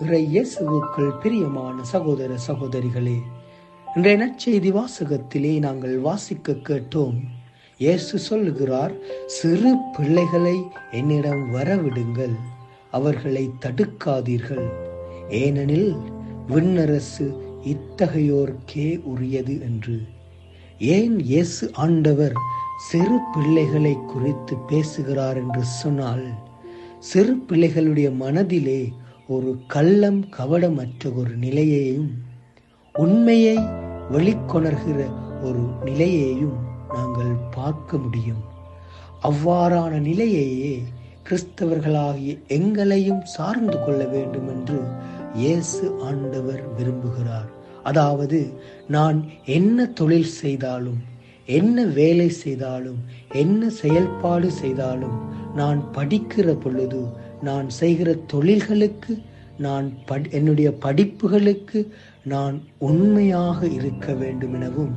இறை இயேசுவுக்குள் பிரியமான சகோதர சகோதரிகளே, இன்றைய நற்செய்தி வாசகத்திலே நாங்கள் வாசிக்க கேட்டோம். இயேசு சொல்லுகிறார், சிறு பிள்ளைகளை என்னிடம் வரவிடுங்கள், அவர்களை தடுக்காதீர்கள், ஏனெனில் விண்ணரசு இத்தகையோர்க்கே உரியது என்று. ஏன் இயேசு ஆண்டவர் சிறு பிள்ளைகளை குறித்து பேசுகிறார் என்று சொன்னால், சிறு பிள்ளைகளுடைய மனதிலே ஒரு கள்ளம் கவடமற்ற ஒரு நிலையையும் உண்மையை வெளிக்கொணர்கிற ஒரு நிலையையும் நாங்கள் பார்க்க முடியும். அவ்வாறான நிலையையே கிறிஸ்தவர்களாகிய எங்களையும் சார்ந்து கொள்ள வேண்டும் என்று இயேசு ஆண்டவர் விரும்புகிறார். அதாவது, நான் என்ன தொழில் செய்தாலும், என்ன வேலை செய்தாலும், என்ன செயல்பாடு செய்தாலும், நான் படிக்கிற பொழுது, நான் செய்கிற தொழில்களுக்கு, நான் என்னுடைய படிப்புகளுக்கு நான் உண்மையாக இருக்க வேண்டும் எனவும்,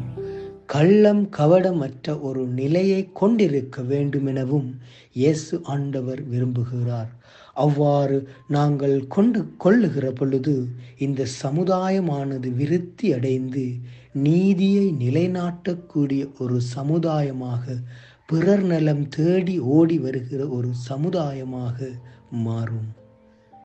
கள்ளம் கவடமற்ற ஒரு நிலையை கொண்டிருக்க வேண்டும் எனவும் இயேசு ஆண்டவர் விரும்புகிறார். அவ்வாறு நாங்கள் கொள்ளுகிற பொழுது இந்த சமுதாயமானது விருத்தி அடைந்து நீதியை நிலைநாட்டக்கூடிய ஒரு சமுதாயமாக, பிறர் நலம் தேடி ஓடி வருகிற ஒரு சமுதாயமாக மாறும்.